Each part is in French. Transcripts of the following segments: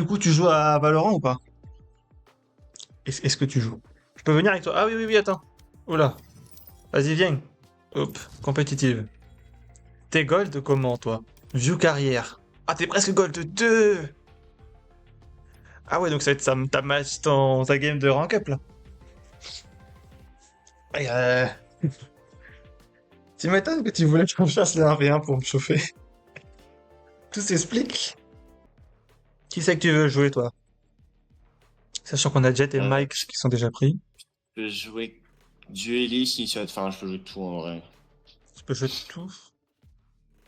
Du coup, tu joues à Valorant ou pas? Est-ce que tu joues? Je peux venir avec toi? Ah oui, oui, oui, attends. Oula. Vas-y, viens. Hop, compétitive. T'es gold comment, toi? View carrière. Ah, t'es presque gold 2. Ah ouais, donc ça va être ta match, ta game de rank up, là. Et, tu m'étonnes que tu voulais que je fasse les 1v1 pour me chauffer. Tout s'explique. Qui c'est que tu veux jouer, toi? Sachant qu'on a Jet et Euh, Mike qui sont déjà pris. je peux jouer dueliste, initiate, enfin je peux jouer tout en vrai. Tu peux jouer de tout.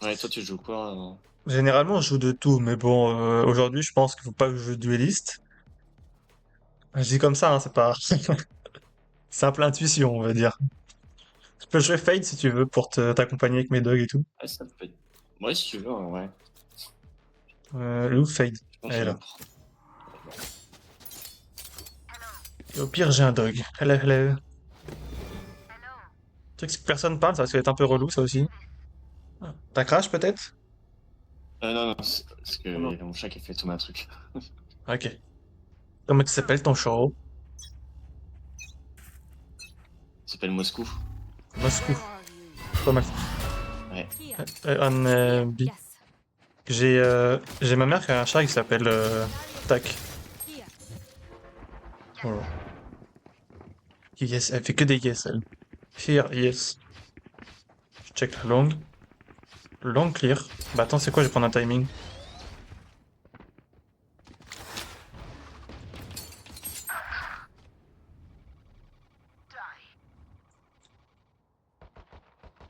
Ouais, toi tu joues quoi Généralement, je joue de tout, mais bon, aujourd'hui, je pense qu'il faut pas que je joue dueliste. Je dis comme ça, hein, c'est pas simple intuition, on va dire. Je peux jouer Fade si tu veux pour t'accompagner avec mes dogs et tout. Ouais, ça peut être... Ouais, si tu veux, en vrai. Lou Fade. Je pense Elle que est je vais là. me prendre. Et au pire, j'ai un dog. Hello, hello. Tu sais que si personne parle, ça va être un peu relou, ça aussi. Ah. T'as crash peut-être? Non, non, c'est parce que il y a mon chat qui fait tout ma truc. Ok. Comment tu s'appelles ton show? Il s'appelle Moscou. Moscou. Pas mal. Ouais. On B. J'ai ma mère qui a un chat qui s'appelle Tac. Voilà. Yes, elle fait que des yes, elle. Here, yes. Je check la longue. Long clear. Bah attends, c'est quoi? Je vais prendre un timing.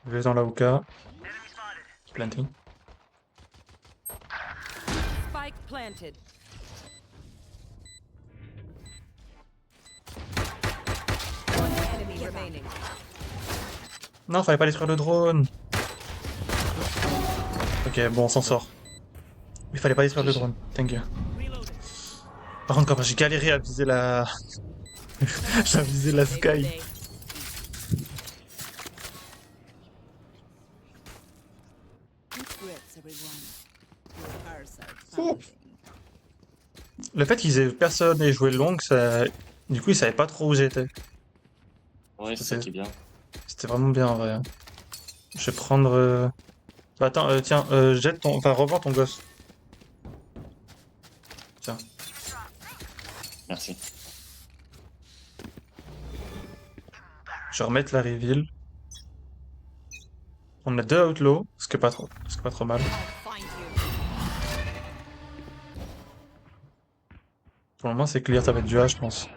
Je vais dans la hookah. Planting. Spike planted. One enemy remaining. Non, fallait pas détruire le drone. Ok, bon, on s'en sort. Il fallait pas détruire le GG. drone. Thank you. Par contre, quand j'ai galéré à viser la... à viser la Save the sky. day. Regrets, everyone. Your cars are Oh. founding. Le fait qu'ils aient personne ait joué long, ça... Du coup, ils savaient pas trop où j'étais. Ouais, c'est ça C'était qui est bien. c'était vraiment bien, en vrai, hein. Je vais prendre... Bah, attends, tiens, jette ton... Enfin, revends ton gosse. Tiens. Merci. Je vais remettre la reveal. On a deux outlaws, ce qui est pas trop mal. I'll find you. Pour le moment, c'est clear, ça va être du A, je pense.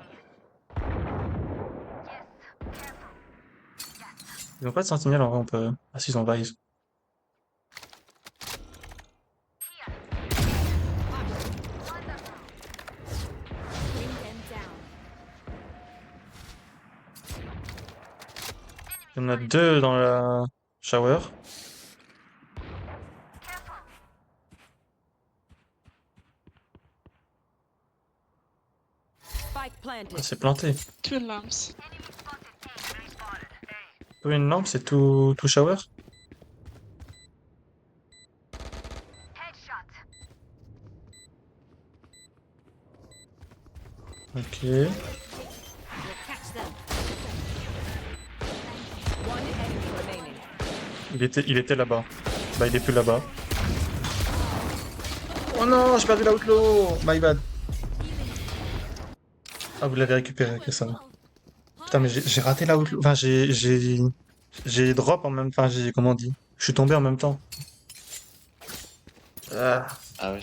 Ils ont pas de sentinelle, en vrai, on peut... Ah si, ils ont Vise. Bring them down. Il y en a deux dans la shower. Spike Ah, planted. c'est planté. Two lamps. Une lampe, c'est tout shower? Ok. We'll catch them. One enemy remaining. Il était là-bas. Bah, il est plus là-bas. Oh non, j'ai perdu la outlaw! My bad. Ah, vous l'avez récupéré, que ça va. Putain, mais j'ai raté la outlaw. Enfin, j'ai drop en même temps. Enfin, j'ai, comment on dit? Je suis tombé en même temps. Ah. Ah ouais.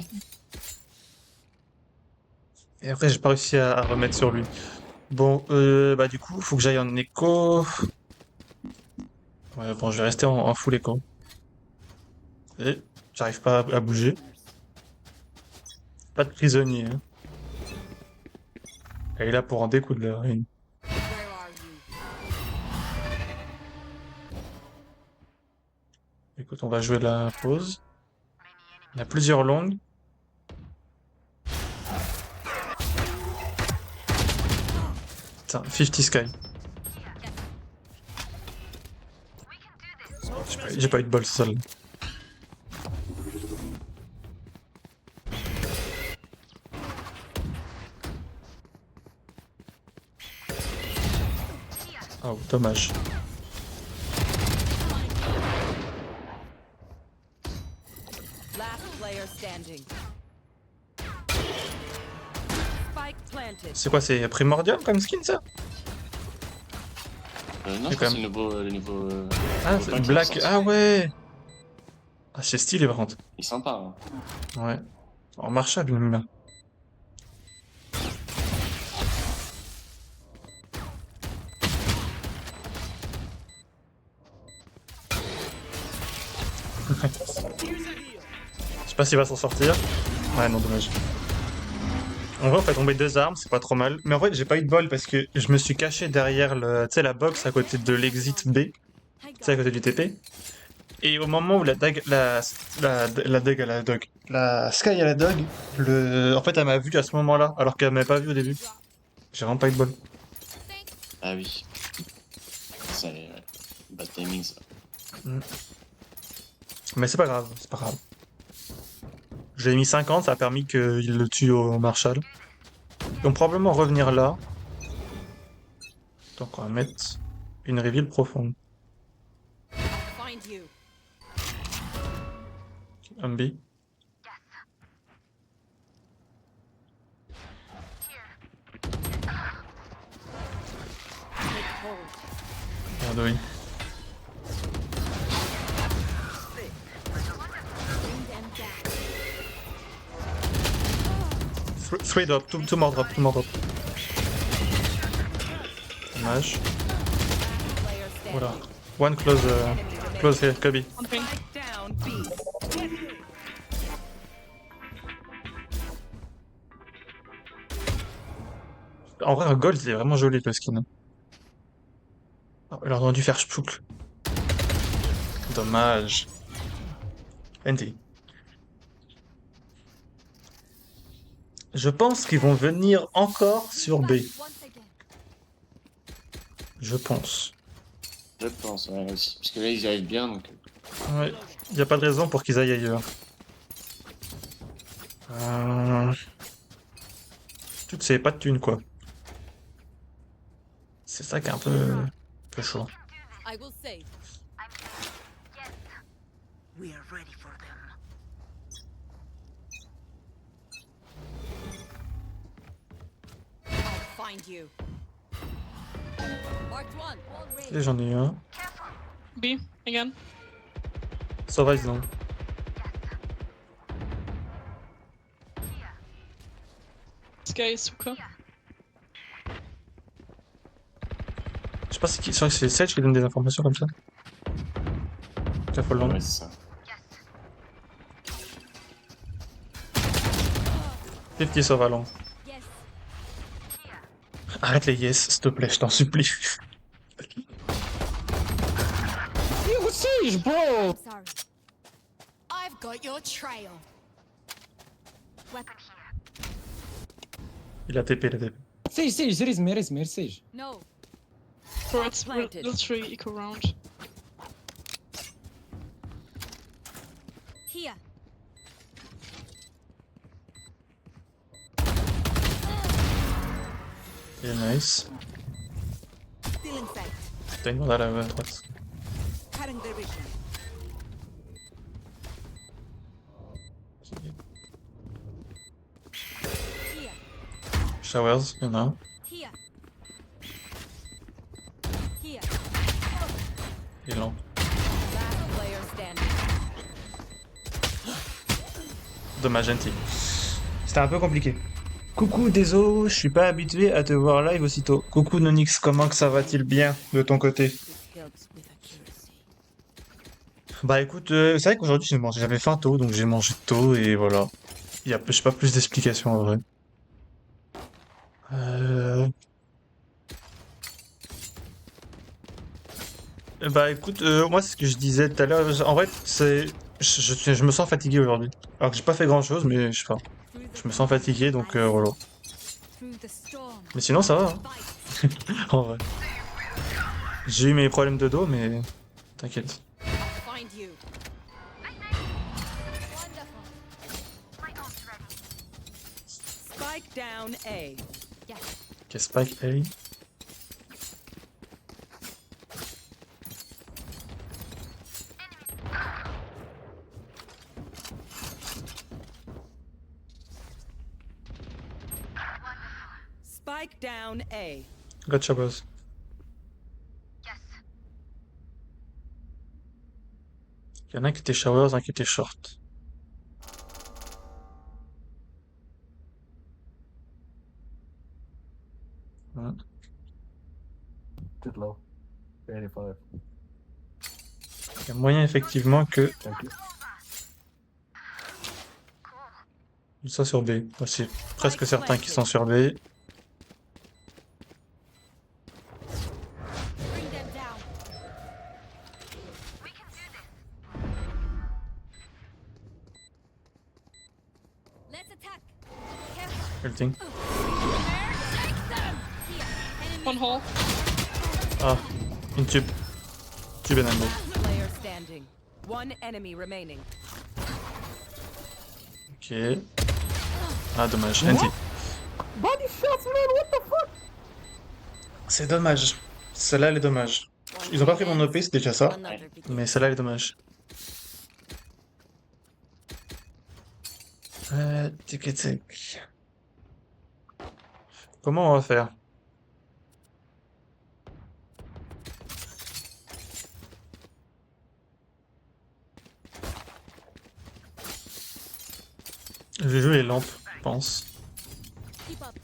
Et après, j'ai pas réussi à remettre sur lui. Bon, bah, du coup, faut que j'aille en écho. Ouais, bon, je vais rester en full écho. Et j'arrive pas à bouger. Pas de prisonnier, hein. Elle est là pour en découdre, là. Where are you? Écoute, on va jouer la pause. Il y a plusieurs longues. Putain, 50 Sky. J'ai pas eu de bol, c'est ça. Là. Oh, dommage. Last player standing. Spike planted. C'est quoi, c'est primordial comme skin ça? Non, C'est je quand pense que c'est le niveau. Ah, Faut c'est pas qu'il Black. ressorte. Ah ouais! Ah, c'est stylé par contre. Il est sympa. Hein. Ouais. En Marshall, j'aime bien. Je sais pas s'il va s'en sortir. Ouais, non, dommage. En vrai, on fait tomber 2 armes, c'est pas trop mal. Mais en fait, j'ai pas eu de bol parce que je me suis caché derrière le, tu sais, la box à côté de l'exit B, tu sais, à côté du TP. Et au moment où la dague, la dague à la dog, la sky à la dog, en fait, elle m'a vu à ce moment-là, alors qu'elle m'avait pas vu au début. J'ai vraiment pas eu de bol. Ah oui. C'est ouais. Bad timing ça. Mais c'est pas grave, c'est pas grave. J'ai mis 50, ça a permis qu'il le tue au Marshall. Ils vont probablement revenir là. Donc on va mettre une reveal profonde. Find you. Un B. Take hold. Merde, oui. Bring them down. Three drop, two more drop, two more drop. Dommage. Player standing. Voilà. One close, close here, Kobe. Spike down B. En vrai, un gold, il est vraiment joli le skin. Oh, il aurait dû faire Spook. Dommage. NT. Je pense qu'ils vont venir encore sur B. Je pense. Je pense, ouais, aussi. Parce que là, ils y arrivent bien, donc. Ouais. Y a pas de raison pour qu'ils aillent ailleurs. Tu sais, pas de thunes, quoi. C'est ça qui est un peu chaud. I will save. We are ready for them. I'll find you. Marked one. Wall raised. Et j'en ai un. B again. Sauvaise, non. Sky Suka. Je sais pas c'est vrai que c'est Sage qui donne des informations comme ça. Careful long. Ouais, c'est ça. 50 sauve long. Yes. Arrête les yes, s'il te plaît, je t'en supplie. Sorry. I've got your trail. Weapon here. Il a TP, il a TP. Sage, Sage, Sage. No. For it's planted. literally eco round. Here. Il est nice. Still in sight. T'as une bande à la droite. Cutting their vision. Here. Showers, il y en a un. Here. Here. Il est lent. Last player standing. Dommage, NT. C'était un peu compliqué. Coucou, désolé, je suis pas habitué à te voir live aussitôt. Coucou Nonix, comment que ça va-t-il bien de ton côté? Helps with accuracy. Bah écoute, c'est vrai qu'aujourd'hui j'avais faim tôt, donc j'ai mangé tôt et voilà. J'ai pas plus d'explications en vrai. Bah écoute, moi c'est ce que je disais tout à l'heure. En vrai, je me sens fatigué aujourd'hui. Alors que j'ai pas fait grand chose, mais je sais pas. Je me sens fatigué, donc voilà. Through the storm. Mais sinon ça va, hein, Fight. en vrai. J'ai eu mes problèmes de dos, mais t'inquiète. Find you. Spike down A. Ok, Spike A. Spike down A. Gotcha, boss. Il y en a qui étaient showers, un qui était short. Ouais. Too low. 85. Il y a moyen effectivement que Thank you. ils soient sur B. Moi, c'est presque certain qu'ils sont sur B. Bring them down. Let's attack. Careful. Ulting. Take them. Here. Enemy One hole. Ah, une tube. Tube and elbow. Player standing. One enemy remaining. Ok. Ah, dommage. NT. C'est dommage. Celle-là, elle est dommage. Ils ont pas pris mon OP, c'est déjà ça. another begin. Mais celle-là, elle est dommage. Tic tic. Comment on va faire? Je vais jouer les lampes, je pense. Keep up.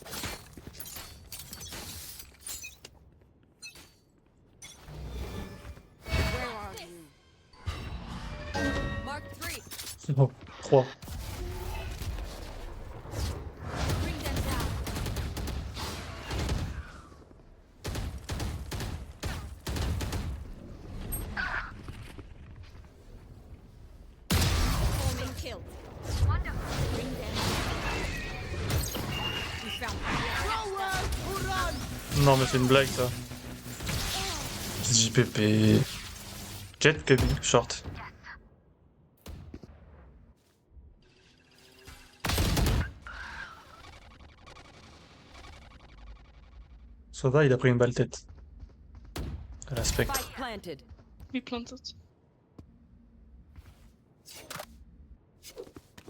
Where are you? Mark 3. Oh, 3. Bring them down. Forming killed. Bring them down. We found Non, mais c'est une blague, ça. JPP. Jet, Cubby, short. Sova, il a pris une balle tête. À la spectre. Spike planted. We planted.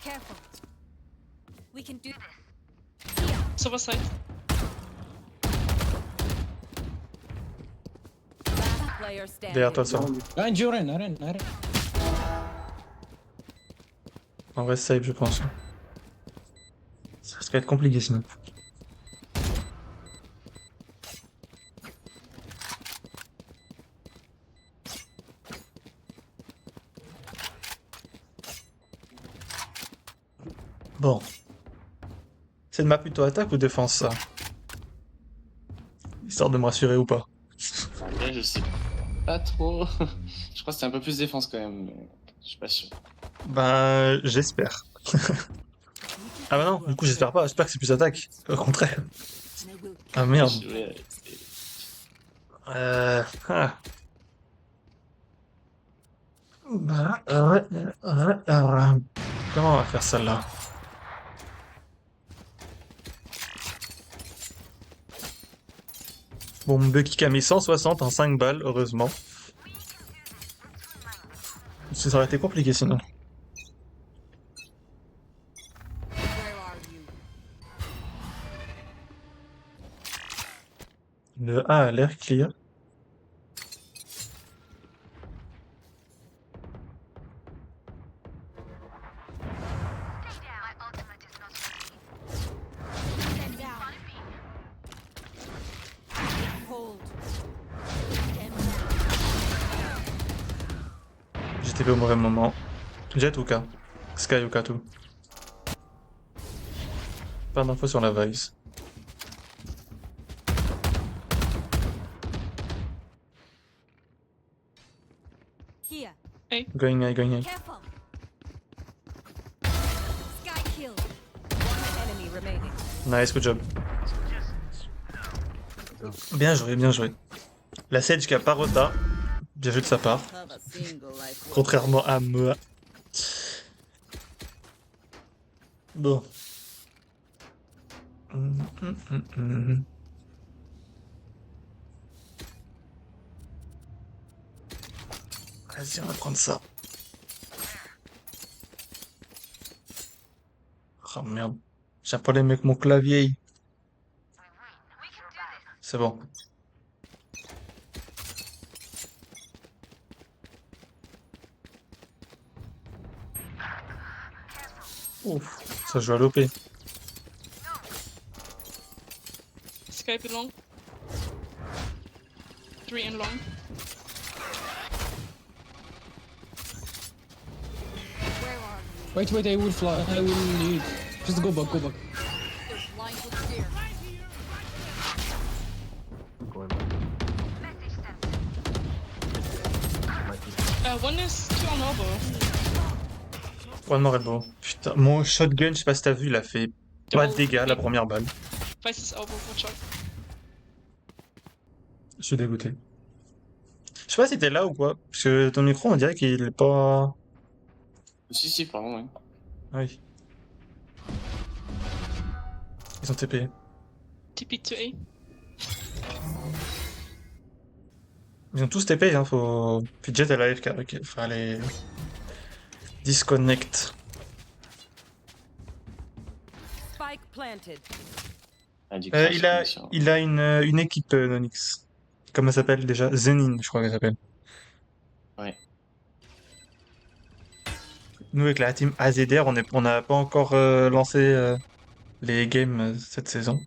Careful. We can do this. Sova side. Last player standing. Derrière toi, Sova. Aren, Joren, Aren. En vrai, save, je pense. Ça risque d'être compliqué sinon. Bon. C'est de ma plutôt attaque ou défense, ça? Histoire de me rassurer ou pas. Après, je sais pas trop. Je crois que c'était un peu plus défense quand même, mais je suis pas sûr. Ben, j'espère. Ah bah non, du coup, j'espère pas. J'espère que c'est plus attaque. Au contraire. Ah merde. Ouais, Ah. Comment on va faire celle-là? Bon, mon Bucky a mis 160 en 5 balles, heureusement. Ça aurait été compliqué sinon. Where are you? Le A a l'air clear. Bring them down. Hold. Bring them down. J'ai TP au mauvais moment. Jet ou K? Sky ou K2? Pas d'infos sur la Vice. Here. Going high, going high. Careful. Sky killed. One enemy remaining. Nice, good job. Bien joué, bien joué. La Sage qui a pas rota. Bien joué de sa part. Have a single life. Contrairement à moi. Bon. Vas-y, on va prendre ça. Oh merde. J'ai un problème avec mon clavier. C'est bon. Ouf, ça joue à l'OP. Skype in long. 3 in long. Where are you? Wait, wait, I will fly. I will lead. Just go back, go back. There's lines of fear. Going back. One is 2 on elbow. One more elbow. Putain, mon shotgun, je sais pas si t'as vu, il a fait pas de dégâts la première balle. Vice is elbow, watch out. Je suis dégoûté. Je sais pas si t'es là ou quoi, parce que ton micro, on dirait qu'il est pas... Si, pardon, ouais. Ah oui. Ils ont TP. TP to A. Ils ont tous TP, hein, faut... Puis Jet, elle arrive qu'avec... Enfin, elle est... Disconnect. Spike planted. Ah, du coup, c'est Il a, connexion. il a une équipe, Nonix. Comment elle s'appelle déjà? Zenin, je crois qu'elle s'appelle. Ouais. Nous, avec la team AZR, on n'a pas encore lancé les games cette saison.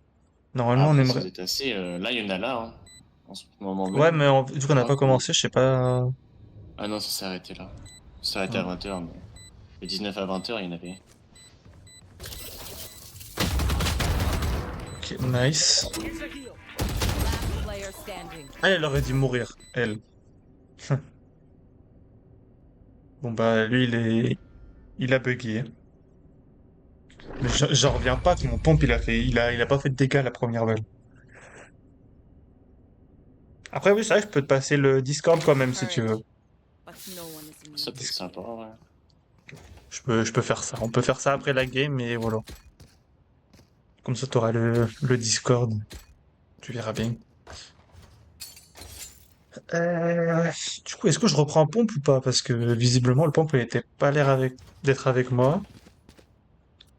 Normalement, on Après, aimerait... vous êtes assez... là, il y en a là, hein, en ce moment même. Ouais, mais vu qu'on n'a pas Ouais, commencé, je sais pas... Ah non, ça s'est arrêté là. Ça s'est arrêté à 20h, mais... De 19 à 20h, il y en avait. Ok, nice. Last player standing. Ah, elle aurait dû mourir, elle. Bon bah, lui, il a bugué. Mais j'en reviens pas que mon pompe, il a pas fait de dégâts la première balle. Après, oui, c'est vrai que je peux te passer le Discord quand même, si tu veux. But no one is immune. Ça peut être sympa, ouais. Je peux faire ça. On peut faire ça après la game, et voilà. Comme ça, t'auras le Discord. Tu verras bien. Du coup, est-ce que je reprends pompe ou pas? Parce que visiblement, le pompe, il était pas l'air d'être avec moi.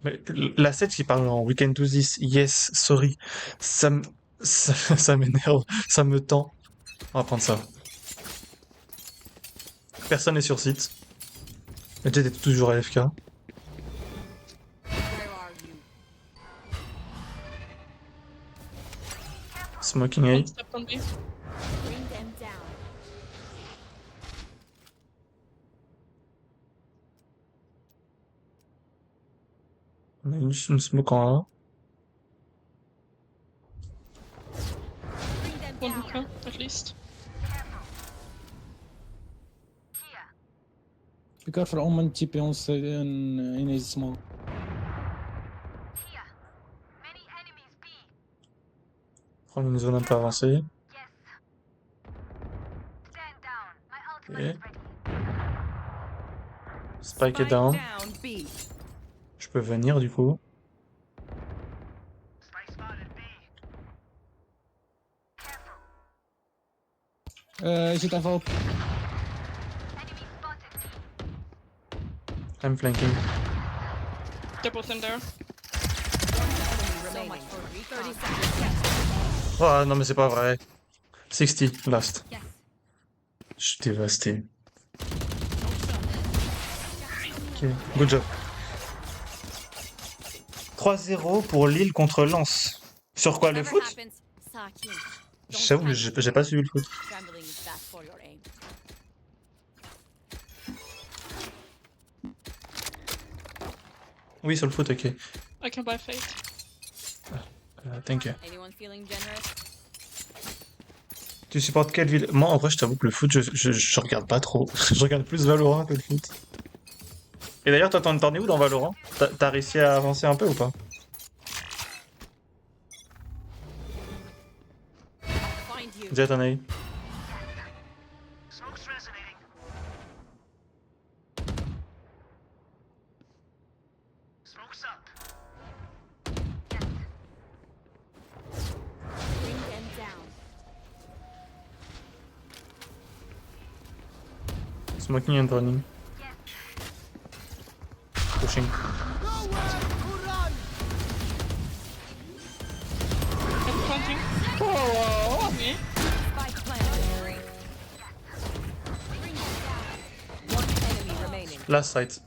Mais la 7 qui parle en Weekend to This, yes, sorry, ça m'énerve, ça me tend. On va prendre ça. Personne n'est sur site. Le jet est toujours AFK. Where are you? Smoking A. One step on B. Bring them down. On a une smoke en A. Bring them One down. hookah, at least. Be careful, Omen TP on in a small. Prendre une zone un peu avancée. Ok. Spike est down. Down B. Je peux venir du coup. Jet avant. I'm flanking. They're both in there. Remaining. for 30 recon. seconds. Oh non mais c'est pas vrai. 60, last. Yes. Je suis dévasté. Ok, good job. 3-0 pour Lille contre Lens. Sur quoi, le Whatever foot? happens, Sakin. Don't J'avoue, panic. j'ai pas suivi le foot. Scrambling is bad for your aim. Oui, sur le foot, ok. I can buy Fate. Thank you. Anyone feeling generous? Tu supportes quelle ville? Moi, en vrai, je t'avoue que le foot, je regarde pas trop. Je regarde plus Valorant que le foot. Et d'ailleurs, toi, t'en es où dans Valorant? T'as réussi à avancer un peu ou pas? Find you. Jet, t'en as eu? Bring them down. Smoking and running. Pushing. I'm planting. Oh, Last site.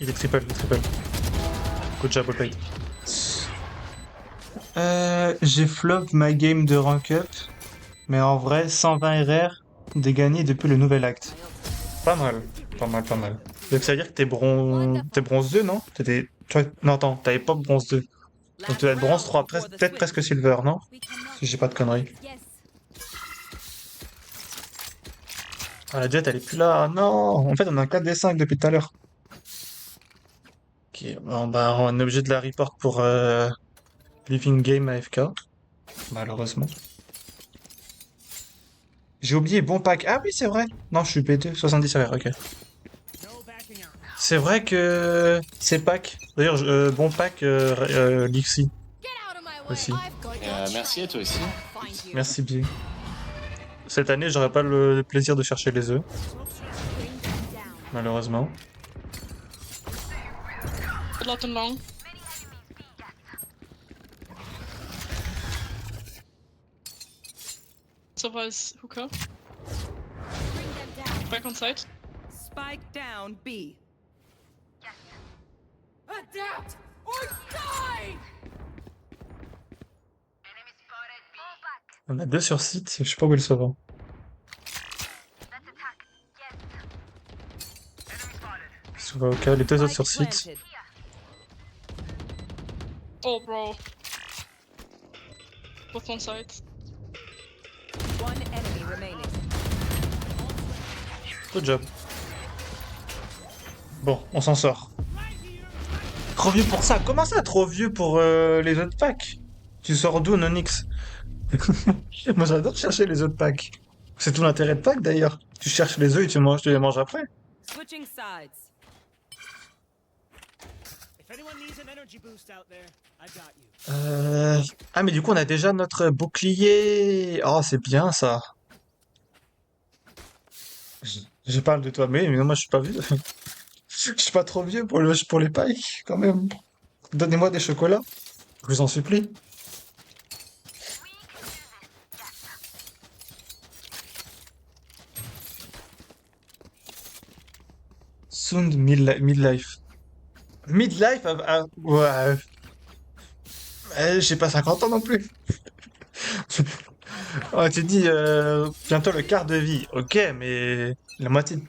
Il est triple, Good job, well played. J'ai flop ma game de rank up, mais en vrai, 120 RR de gagner depuis le nouvel acte. Pas mal. Donc ça veut dire que t'es bronze 2, non? Non, attends, t'avais pas bronze 2. Donc tu dois être bronze 3, peut-être presque silver, non? Si j'ai pas de conneries. Yes. Ah, la jet, elle est plus là. Non! En fait, on a un 4d5 depuis tout à l'heure. Ok, bon, bah, on est obligé de la report pour Living Game AFK. Malheureusement. J'ai oublié bon pack. Ah oui, c'est vrai. Non, je suis B2, 70 RR, ok. C'est vrai que c'est pack. D'ailleurs, bon pack Lixi. Get out of my way. Aussi. I've got your Merci à toi aussi. trail. Find you. Merci bien. Cette année, j'aurai pas le plaisir de chercher les œufs, Bring them down. malheureusement. A lot and long. Sova is hookah. Bring them down. Back on site. Spike down B. Adapt or die! On a 2 sur site, je sais pas où est le sauvant. Sauva au cas, les 2 autres sur Spike site. planted. Oh, bro. Both on site. One enemy remaining. Good job. Bon, on s'en sort. Trop vieux pour ça. Comment ça, trop vieux pour les autres packs? Tu sors d'où, Nonix? Moi, j'adore chercher les autres packs. C'est tout l'intérêt de pack, d'ailleurs. Tu cherches les œufs et tu les manges après. Switching sides. If anyone needs an energy boost out there, I got you. Ah, mais du coup, on a déjà notre bouclier. Oh, c'est bien, ça. Je parle de toi, mais moi, je suis pas vieux. Je suis pas trop vieux pour les packs, quand même. Donnez-moi des chocolats. Je vous en supplie. Sound midlife. Midlife? Ouais. J'ai pas 50 ans non plus. Oh, tu dis bientôt le quart de vie. Ok, mais la moitié de...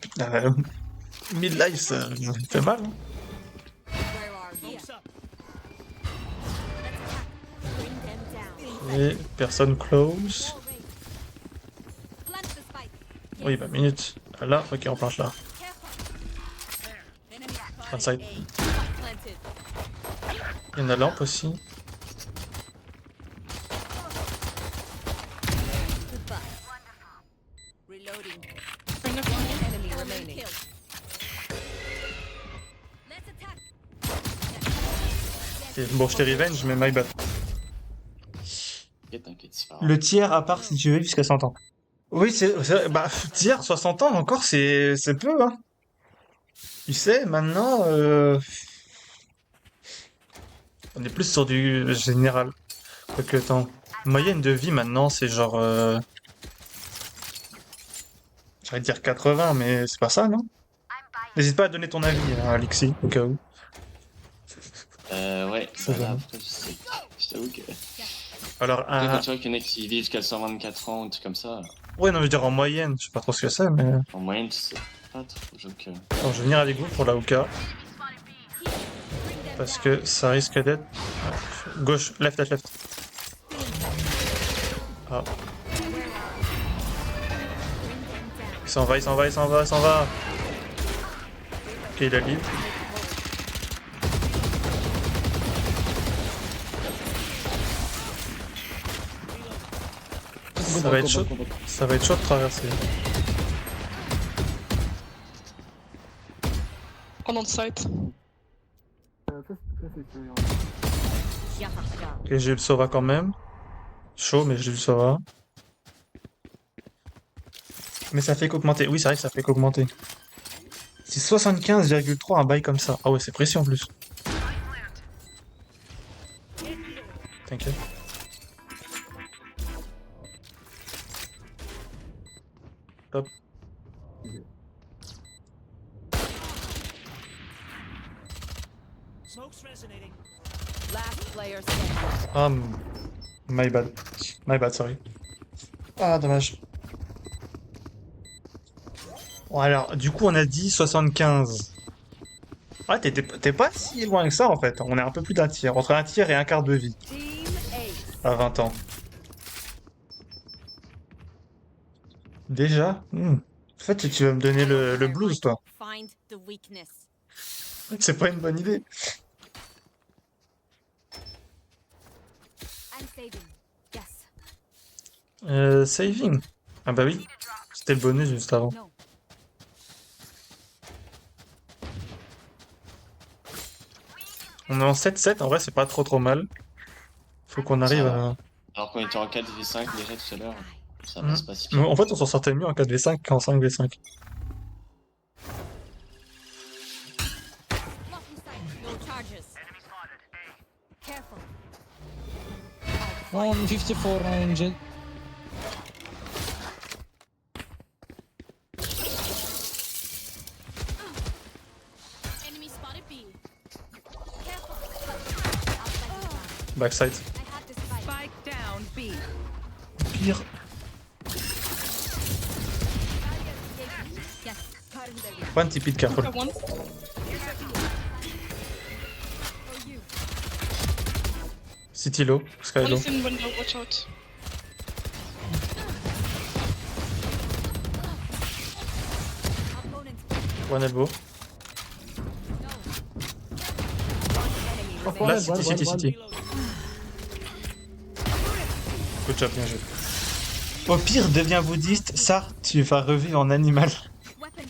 midlife, ça fait mal. Hein. Where are you? What's up? Let's attack. Bring them down. Et personne close. Plant the spike. Oui, bah minute. Là, ok, on planche là. Careful. Enemy spotted. Outside. A. Spike planted. Il y en a lampe aussi. Goodbye. Reloading. Bring up Enemy Enemy remaining. kill. Let's attack. Ok, bon, je t'ai revenge, mais my bad. T'inquiète, c'est pas grave. Le tiers, à part si tu veux, jusqu'à 100 ans. Oui, bah, tiers, 60 ans encore, c'est peu, hein. Tu sais, maintenant, on est plus sur du général. Quoique, attends. Moyenne de vie, maintenant, c'est genre... J'allais dire 80, mais c'est pas ça, non? N'hésite pas à donner ton avis, hein, Alexis, au cas où. Ouais, Ça va. après, je t'avoue que. Alors, Après, quand tu vois qu'il y en a qui vivent jusqu'à 124 ans, un truc comme ça, ouais, non, je veux dire en moyenne, je sais pas trop ce que c'est, mais... en moyenne, c'est pas trop. Donc, Alors, je vais venir avec vous pour la Hoka. Parce que ça risque d'être... Gauche, left. Ah. Il s'en va. Ok, il a libre. Ça va être chaud. Ça va être chaud de traverser. on site. Ok, j'ai eu le Sova quand même. Chaud, mais j'ai eu le Sova. Mais ça fait qu'augmenter. Oui, c'est vrai que ça fait qu'augmenter. C'est 75,3 un bail comme ça. Ah ouais, c'est précis en plus. T'inquiète. Top. Smoke's resonating. Last player standing. Ah, my bad. My bad, sorry. Ah, dommage. Bon, alors, du coup, on a dit 75. Ah, t'es pas si loin que ça, en fait. On est un peu plus d'un tiers. Entre un tiers et un quart de vie Team Ace. à 20 ans. Déjà? En fait, tu vas me donner le blues, toi. Find the weakness. C'est pas une bonne idée. I'm saving. Yes. Saving. Ah bah oui. C'était le bonus juste avant. No. On est en 7-7, en vrai, c'est pas trop mal. Faut qu'on arrive à... Alors qu'on était en 4v5 déjà tout à l'heure, ça Mhm. passe pas si Mais bien. en fait, on s'en sortait mieux en 4v5 qu'en 5v5. Blocking sight. No charges. Careful. 154 on jet. Enemy spotted B. Careful. Outside Backside. I have the spike. Spike down B. Pire. Yes. Cutting the lead. One TP de careful. Got one. For you. City low, Sky One low. is in window, watch out. Opponent. One elbow. Enemy Là, remaining. City. Good job, bien joué. Au pire, deviens bouddhiste, ça, tu vas revivre en animal. Weapon.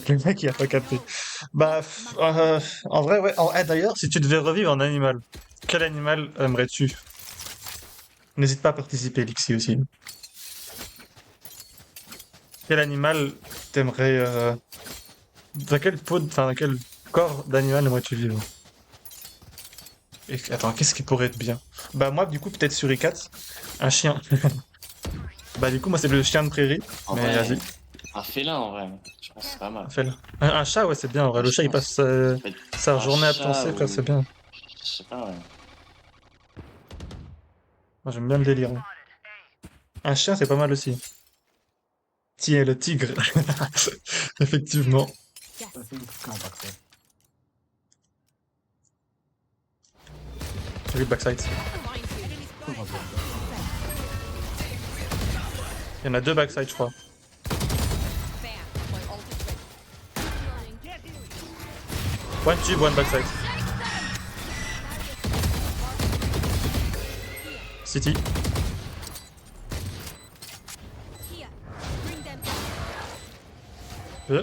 Le mec, il a pas capté. Bah, en vrai, ouais. D'ailleurs, si tu devais revivre en animal, quel animal aimerais-tu? N'hésite pas à participer, Lixi aussi. Quel animal t'aimerais... Dans quelle peau, enfin, dans quel corps d'animal aimerais-tu vivre? Et, attends, qu'est-ce qui pourrait être bien? Bah, moi, du coup, peut-être suricate. Un chien. Bah, du coup, moi, c'est le chien de prairie. En Mais vrai, vas-y, un félin en vrai, je pense que c'est pas mal. fais-le. Un chat, ouais, c'est bien. En vrai, le chat, il passe Peut-être sa un journée à chat penser, frère, ou- c'est bien. Je sais pas, ouais. Moi, j'aime bien le délire. Hein. Un chien, c'est pas mal aussi. Tiens, le tigre. Effectivement. Yes. I think it's not backside. Oui, backside. Find you. Enemy spotted. Il y en a deux backside, je crois. Bam. My ult is ready. Get here. One tube, one backside. City. Here. Bring them down. Euh,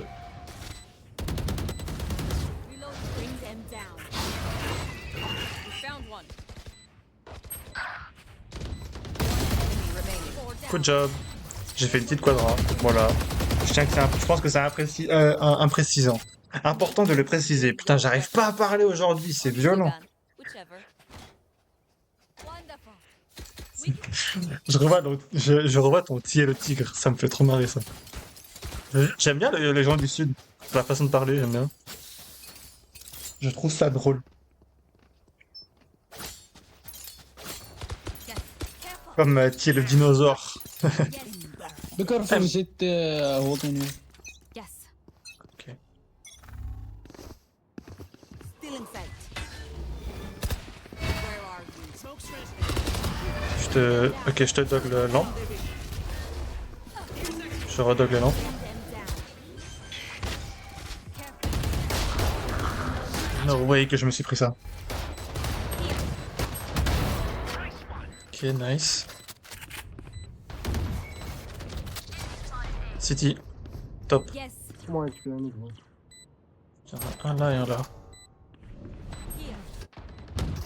Reload. Bring them down. We found one. Enemy remaining. Four down. good job. J'ai fait une petite quadra. Voilà. Je pense que c'est imprécisant. Important de le préciser. Putain, j'arrive pas à parler aujourd'hui, c'est violent. Whichever. Wonderful. Je revois ton ti et le tigre, ça me fait trop marrer ça. J'aime bien les gens du sud, la façon de parler, j'aime bien. Je trouve ça drôle. Yes. Careful. Comme ti et le dinosaure. Yes. Be careful, jet holding you. Yes. Ok. Still in sight. Where are you? Smoke's resonating. Ok, je te dog le lamp. Je redog le lamp. Bring them down. Careful. No way que je me suis pris ça. Ok, nice. City. Top. Yes. More HP, I need one. Il y en a un là et un là. Here.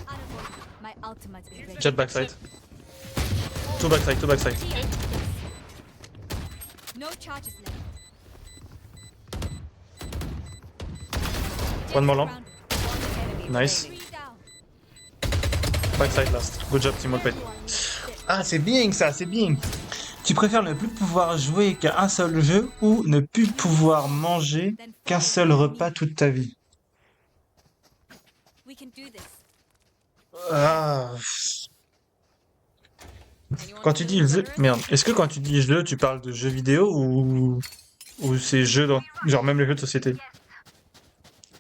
Unavoidable. My ultimate is ready. Jet backside. Two backside, two backside. Here. Yes. No charges left. One more lamp. Grounded. Enemy Nice. remaining. 3 down. Backside last. Good job, team all paid. Ah, c'est bien ça, c'est bien. Tu préfères ne plus pouvoir jouer qu'à un seul jeu ou ne plus pouvoir manger qu'un seul repas toute ta vie? We can do this. Ah. Anyone Quand tu dis feeling jeu... generous? Merde. Est-ce que quand tu dis jeu, tu parles de jeux vidéo ou c'est jeux dans... Genre même les jeux de société?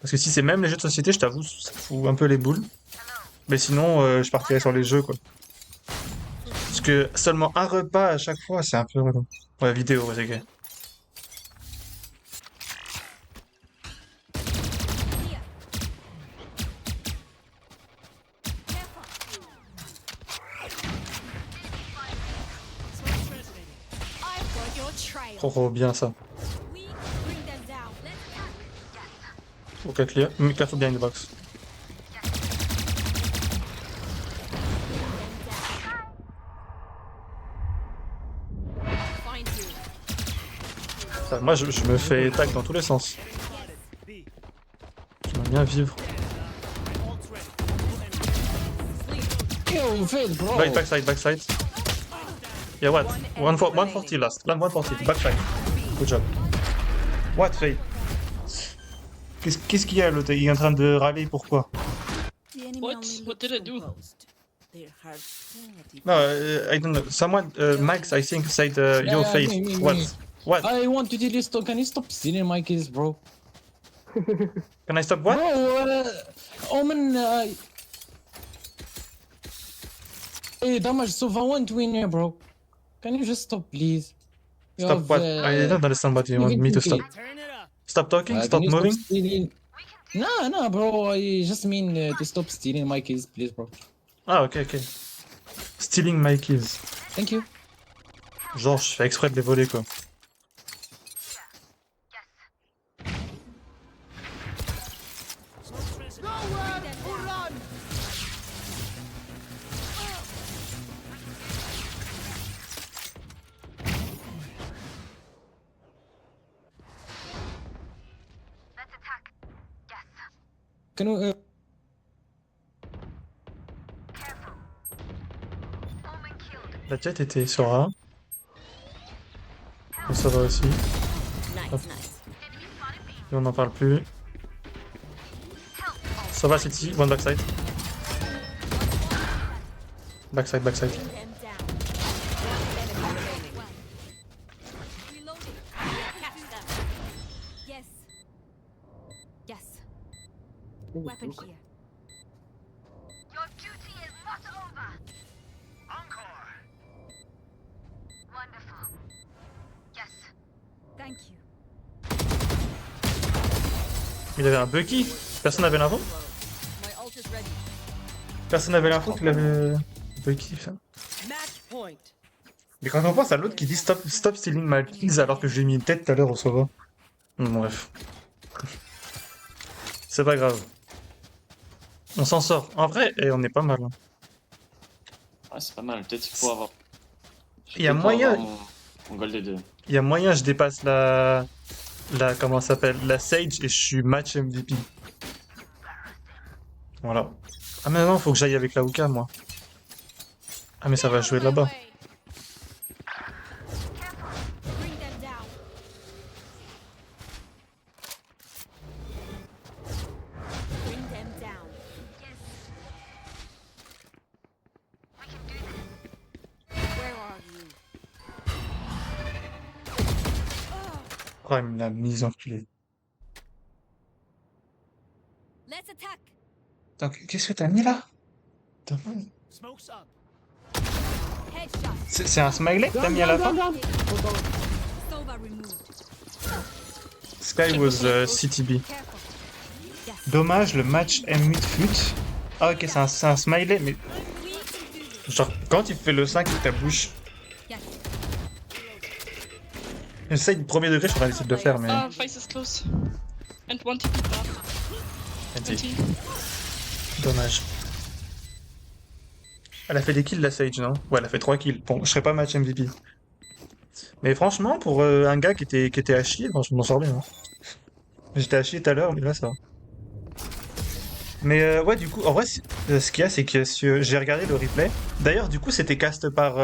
Parce que si c'est même les jeux de société, je t'avoue, ça fout un peu les boules. Mais sinon, je partirais sur les jeux, quoi. Parce que seulement un repas à chaque fois, c'est un peu relou. Ouais, vidéo, ouais, c'est ok. Here. Careful. I've got your trail. Trop bien ça. We bring them down. Let's Ok, clear. Careful behind the box. Find you. Ça, moi, je me fais tag dans tous les sens. B. J'aime bien vivre. Ult's ready. Yo, fade, bro. Backside, backside. Yeah, what? 140 last. 140, backside. Good job. What, Faye? Qu'est-ce qu'il y a, l'autre? Il est en train de râler, pourquoi? The enemy What? only What looks did I do? composed. Their hearts relative. No, I don't know. Someone, Max, I think, said your Yeah, face. me. What? What? I want to tell you, stop. Can you stop stealing my kills, bro? Can I stop what? Bro, Omen, hey, damage Sova one to win here, bro. Can you just stop, please? You Stop have, what? I don't understand what you want even me to two stop. kills. Turn it up. Stop talking? Can Stop you moving? Stop stealing? No, bro. I just mean to stop stealing my kills, please, bro. Ah, ok. Stealing my keys. Thank you. Genre, je fais exprès de les voler, quoi. Can we, La jet était sur A. Et ça va aussi. Hop. Et on n'en parle plus. Ça va, City. One backside. Backside. bring them down. Reloading. Catch them. Yes. Yes. Weapon here. Your duty is not over. Encore. Wonderful. Yes. Thank you. Il avait un Bucky. Personne n'avait l'info? My ult is ready. Personne n'avait l'info qu'il avait Bucky, ça. Match point. Mais quand on pense à l'autre qui dit stop stealing my kills alors que je lui ai mis une tête tout à l'heure au Sova. Bref. C'est pas grave. On s'en sort. En vrai, et on est pas mal. Hein. Ouais, c'est pas mal. Peut-être qu'il faut avoir. Il y a moyen. Mon gold des deux. Il y a moyen, je dépasse la comment ça s'appelle, la Sage et je suis match MVP. Voilà. Ah mais non, faut que j'aille avec la Hookah, moi. Ah mais ça va jouer là-bas. Bring them down. Bring them down. Where are you? Oh, il me l'a mise enculée. Let's attack. Donc, qu'est-ce que t'as mis là? Smoke's up. Headshot. C'est un smiley que t'as mis à la fin? Sova removed. Sky was CTB. Careful. Yes. Dommage, le match M8 fut. Ah ok, c'est un smiley, mais We can do this. genre quand il fait le 5 avec ta bouche. Yes. J'essaye du premier degré, je suis en train d'essayer de le faire, mais... Ah, Vice is close. And one TP back. Vas-y. Dommage. Elle a fait des kills la Sage, non? Ouais, elle a fait 3 kills. Bon, je serais pas match MVP. Mais franchement, pour un gars qui était à chier, franchement, je m'en sors bien. Hein. J'étais à chier tout à l'heure, mais là ça va. Mais ouais, du coup, en vrai, ce qu'il y a, c'est que j'ai regardé le replay. D'ailleurs, du coup, c'était cast par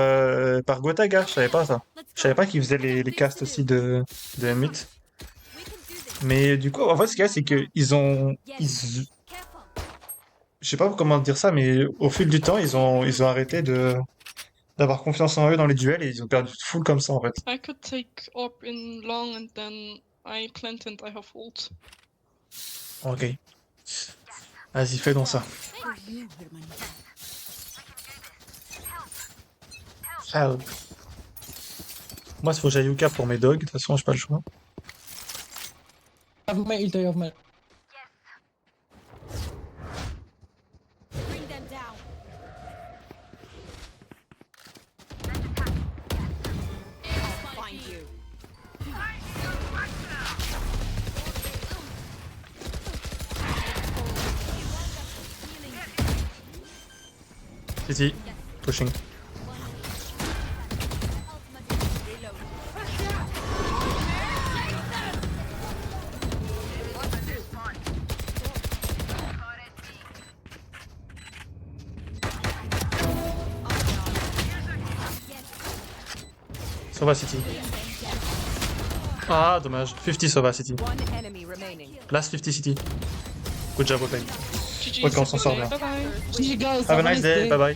Gotaga, je savais pas ça. Je savais pas qu'il faisait les casts aussi de M8. We can do this. Mais du coup, en fait, ce qu'il y a, c'est que Careful. je sais pas comment dire ça, mais au fil du temps, ils ont arrêté d'avoir confiance en eux dans les duels et ils ont perdu full comme ça, en fait. I could take orb in long and then I plant and I have ult. Ok. Vas-y, fais donc ça. For you, Herman. Help. Moi, il faut que j'aille Yuka pour mes dogs, de toute façon, j'ai pas le choix. I have my ult, I have my... Bring them down. Find you. City, pushing. Sova City. Ah, dommage. 50 Sova City. One enemy remaining. Last 50 City. Good job, Open. GG, Ouais, quand on s'en sort bien. bye bye. GG, guys. Have a nice day, bye bye.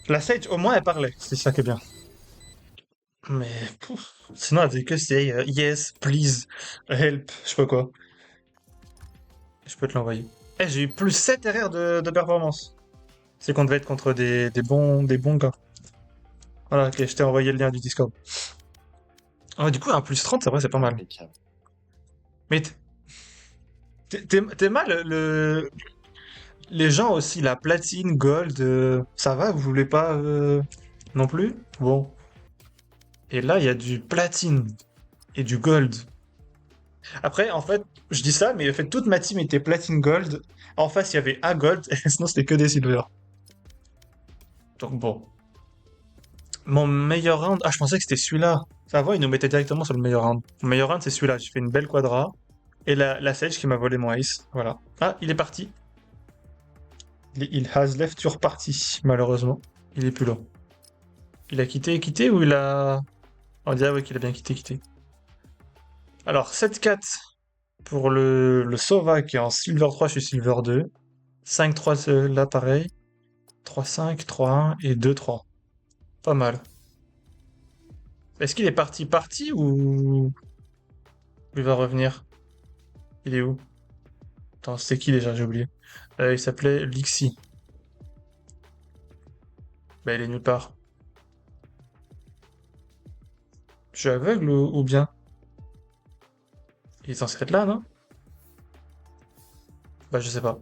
La Sage, au moins, elle parlait. C'est ça qui est bien. Mais sinon, elle faisait que c'est yes, please, help, je sais pas quoi. Je peux te l'envoyer. Eh, j'ai eu plus 7 RR de performance. C'est qu'on devait être contre des bons gars. Voilà, ok, je t'ai envoyé le lien du Discord. Ah, du coup, un plus 30, c'est vrai, c'est pas mal. Impeccable. Mais t'es mal, les gens aussi, la platine, gold, ça va, vous voulez pas non plus? Bon. Et là, il y a du platine et du gold. Après, en fait, je dis ça, mais en fait, toute ma team était platine gold. En face, il y avait un gold, et sinon, c'était que des silver. Donc bon. Mon meilleur round... Ah, je pensais que c'était celui-là. Ça va, il nous mettait directement sur le meilleur round. Mon meilleur round, c'est celui-là. J'ai fait une belle quadra. Et la Sage qui m'a volé mon ace. Voilà. Ah, il est parti. Il has left your party, malheureusement. Il est plus là. Il a quitté ou il a... On dirait ouais, qu'il a bien quitté. Alors, 7-4 pour le Sova qui est en Silver 3, je suis Silver 2. 5-3 là, pareil. 3-5, 3-1 et 2-3. Pas mal. Est-ce qu'il est parti ou il va revenir? Il est où? Attends, c'était qui déjà? J'ai oublié. Il s'appelait Lixi. Bah, il est nulle part. Je suis aveugle ou bien? Il est censé être là, non? Bah, je sais pas.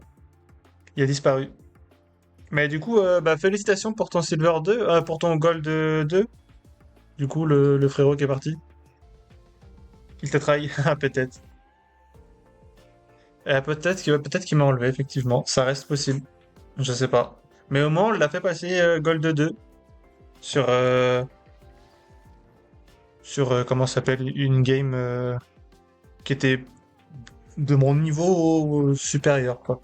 Il a disparu. Mais du coup, bah, félicitations pour ton Silver 2, pour ton Gold 2. Du coup, le frérot qui est parti. Il t'a trahi, ah, peut-être. Peut-être qu'il m'a enlevé, effectivement. Ça reste possible. Je sais pas. Mais au moins, on l'a fait passer Gold 2 sur... comment ça s'appelle? Une game qui était de mon niveau supérieur, quoi.